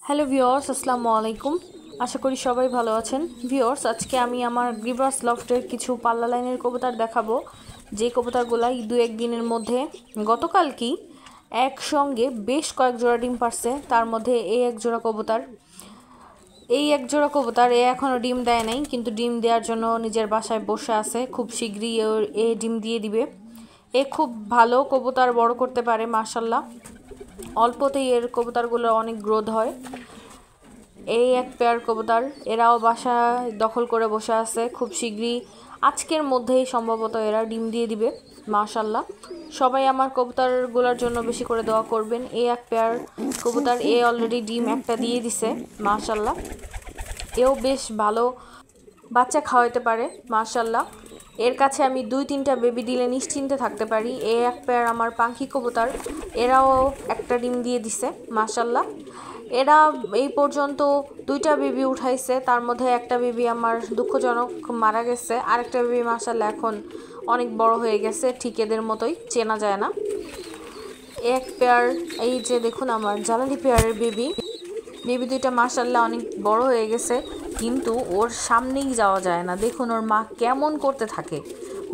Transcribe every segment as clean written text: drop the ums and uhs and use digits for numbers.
Hello viewers, আসসালামু আলাইকুম। আশা করি সবাই ভালো আছেন। ভিউয়ার্স, আজকে আমি আমার গ্রিভাস লফটের কিছু পাল্লা লাইনের কবুতর দেখাবো, যে কবুতরগুলো দু এক দিনের মধ্যে গতকালকেই একসঙ্গে বেশ কয়েক জোড়া ডিম পারছে। তার মধ্যে এই এক জোড়া কবুতর, এ এখনও ডিম দেয় নাই, কিন্তু ডিম দেওয়ার জন্য নিজের বাসায় বসে আছে। খুব শীঘ্রই এ ডিম দিয়ে দিবে। এ খুব ভালো কবুতর বড় করতে পারে, মাশাল্লাহ। অল্পতেই এর কবুতরগুলো অনেক গ্রোথ হয়। এই এক পেয়ার কবুতর, এরাও বাসা দখল করে বসে আছে। খুব শীঘ্রই আজকের মধ্যেই সম্ভবত এরা ডিম দিয়ে দিবে, মাশাল্লাহ। সবাই আমার কবুতরগুলোর জন্য বেশি করে দোয়া করবেন। এই এক পেয়ার কবুতর, অলরেডি ডিম একটা দিয়ে দিছে, মাশাল্লাহ। এও বেশ ভালো বাচ্চা খাওয়াইতে পারে, মাশাল্লাহ। এর কাছে আমি 2-3টা বেবি দিলে নিশ্চিন্তে থাকতে পারি। এই এক পেয়ার আমার পাখি কবুতর, এরাও একটা ডিম দিয়ে দিছে, মাশাল্লাহ। এরা এই পর্যন্ত 2টা বেবি উঠাইছে, তার মধ্যে একটা বেবি আমার দুঃখজনক মারা গেছে। আরেকটা বেবি মাশাল্লাহ এখন অনেক বড় হয়ে গেছে, ঠিক এদের মতোই, চেনা যায় না। এক পেয়ার, এই যে দেখুন আমার জ্বালানি পেয়ারের বেবি দুইটা মাশাল্লাহ অনেক বড় হয়ে গেছে, কিন্তু ওর সামনেই যাওয়া যায় না। দেখুন ওর মা কেমন করতে থাকে,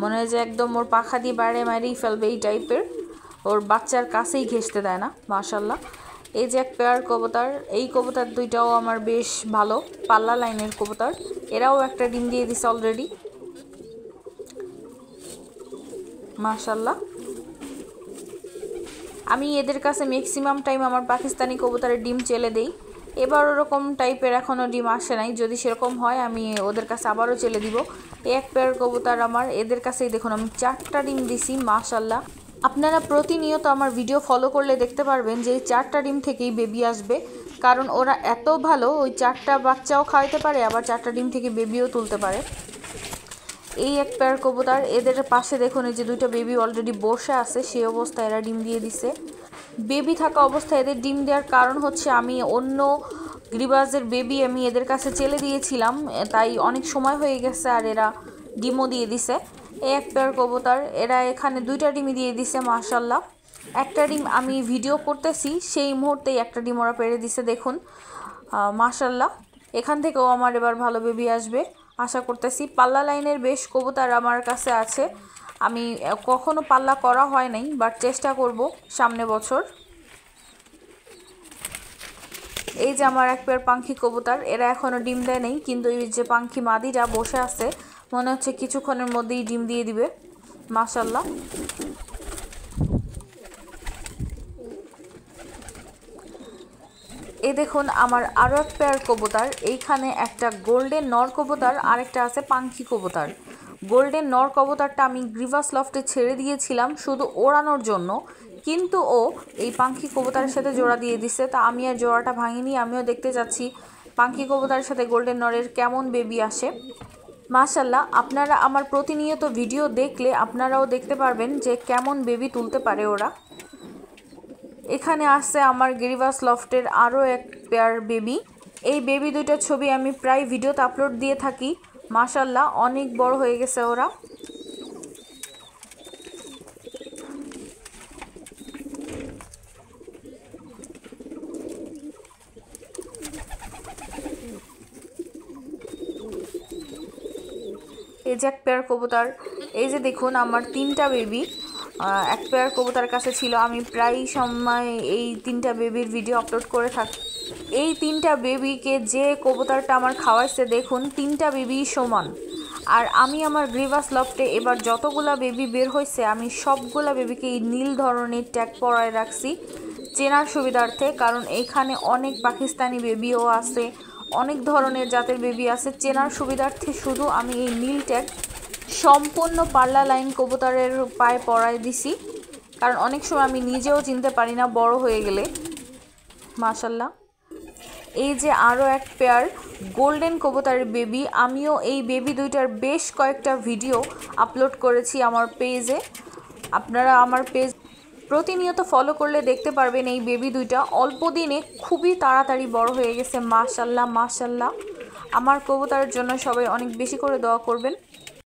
মনে হয় যে একদম ওর পাখা দিয়ে বাইরে মারিয়ে ফেলবে, এই টাইপের। ওর বাচ্চার কাছেই ঘেঁষতে দেয় না, মাশাল্লাহ। এই যে এক পেয়ার কবুতর, এই কবুতর দুইটাও আমার বেশ ভালো পাল্লা লাইনের কবুতর। এরাও একটা ডিম দিয়ে দিছে অলরেডি, মাশাল্লাহ। আমি এদের কাছে ম্যাক্সিমাম টাইম আমার পাকিস্তানি কবুতরের ডিম চেলে দেই। এবার ওরকম টাইপের এখনও ডিম আসে নাই, যদি সেরকম হয় আমি ওদের কাছে আবারও চেলে দিব। এক পেয়ার কবুতর আমার, এদের কাছেই দেখুন আমি 4টা ডিম দিছি, মাশাল্লাহ। আপনারা প্রতিনিয়ত আমার ভিডিও ফলো করলে দেখতে পারবেন যে এই 4টা ডিম থেকেই বেবি আসবে, কারণ ওরা এত ভালো, ওই 4টা বাচ্চাও খাওয়াইতে পারে, আবার 4টা ডিম থেকে বেবিও তুলতে পারে। এই এক পেয়ার কবুতর, এদের পাশে দেখুন এই যে 2টা বেবি অলরেডি বসে আছে, সেই অবস্থায় এরা ডিম দিয়ে দিছে। বেবি থাকা অবস্থায় এদের ডিম দেওয়ার কারণ হচ্ছে আমি অন্য গ্রিবাজের বেবি আমি এদের কাছে চেলে দিয়েছিলাম, তাই অনেক সময় হয়ে গেছে, আর এরা ডিমও দিয়ে দিছে। এই এক পেয়ার কবুতর, এরা এখানে 2টা ডিমই দিয়ে দিছে, মাশাল্লাহ। একটা ডিম আমি ভিডিও করতেছি সেই মুহূর্তেই একটা ডিম ওরা পেড়ে দিছে, দেখুন, মাশাল্লাহ। এখান থেকেও আমার এবার ভালো বেবি আসবে আশা করতেছি। পাল্লা লাইনের বেশ কবুতর আমার কাছে আছে, আমি কখনো পাল্লা করা হয় নাই, বাট চেষ্টা করব সামনে বছর। এই যে আমার এক পেয়ার পাখি কবুতর, এরা এখনও ডিম দেয় নেই, কিন্তু এই যে পাখি মাদিরা বসে আছে, মনে হচ্ছে কিছুক্ষণের মধ্যেই ডিম দিয়ে দিবে, মাশাল্লাহ। এই দেখুন আমার আরও এক পেয়ার কবুতর, এইখানে একটা গোল্ডেন নর কবুতর, আরেকটা আছে পাখি কবুতর। গোল্ডেন নর কবুতরটা আমি গ্রিভাস লফটে ছেড়ে দিয়েছিলাম শুধু ওড়ানোর জন্য, কিন্তু ও এই পাখি কবুতরের সাথে জোড়া দিয়ে দিছে, তা আমি আর জোড়াটা ভাঙিনি। আমিও দেখতে যাচ্ছি পাখি কবুতরের সাথে গোল্ডেন নরের কেমন বেবি আসে, মাশাল্লাহ। আপনারা আমার প্রতিনিয়ত ভিডিও দেখলে আপনারাও দেখতে পারবেন যে কেমন বেবি তুলতে পারে ওরা। এখানে আসছে আমার গ্রিভাস লফটের আরও এক পেয়ার বেবি। এই বেবি দুইটার ছবি আমি প্রায় ভিডিওতে আপলোড দিয়ে থাকি, মাশাল্লাহ অনেক বড় হয়ে গেছে ওরা। এই যে এক পেয়ার কবুতর, এই যে দেখুন আমার 3টা বেবি এক পেয়ার কবুতরের কাছে ছিল। আমি প্রায় সময় এই 3টা বেবির ভিডিও আপলোড করে থাকি। এই 3টা বেবিকে যে কবুতরটা আমার খাওয়াইছে, দেখুন 3টা বেবি সমান। আর আমি আমার গ্রিভাস লফটে এবার যতগুলা বেবি বের হয়েছে, আমি সবগুলা বেবিকে এই নীল ধরনের ট্যাগ পরায় রাখছি চেনার সুবিধার্থে, কারণ এইখানে অনেক পাকিস্তানি বেবিও আছে, অনেক ধরনের জাতের বেবি আছে। চেনার সুবিধার্থে শুধু আমি এই নীল ট্যাগ সম্পূর্ণ পাল্লা লাইন কবুতরের পায়ে পরায় দিছি, কারণ অনেক সময় আমি নিজেও চিনতে পারি না বড় হয়ে গেলে, মাশাল্লাহ। এই যে আরও এক পেয়ার গোল্ডেন কবুতরের বেবি, আমিও এই বেবি দুইটার বেশ কয়েকটা ভিডিও আপলোড করেছি আমার পেজে। আপনারা আমার পেজ প্রতিনিয়ত ফলো করলে দেখতে পারবেন এই বেবি দুইটা অল্প দিনে খুবই তাড়াতাড়ি বড় হয়ে গেছে, মাশাল্লাহ মাশাল্লাহ। আমার কবুতরের জন্য সবাই অনেক বেশি করে দোয়া করবেন।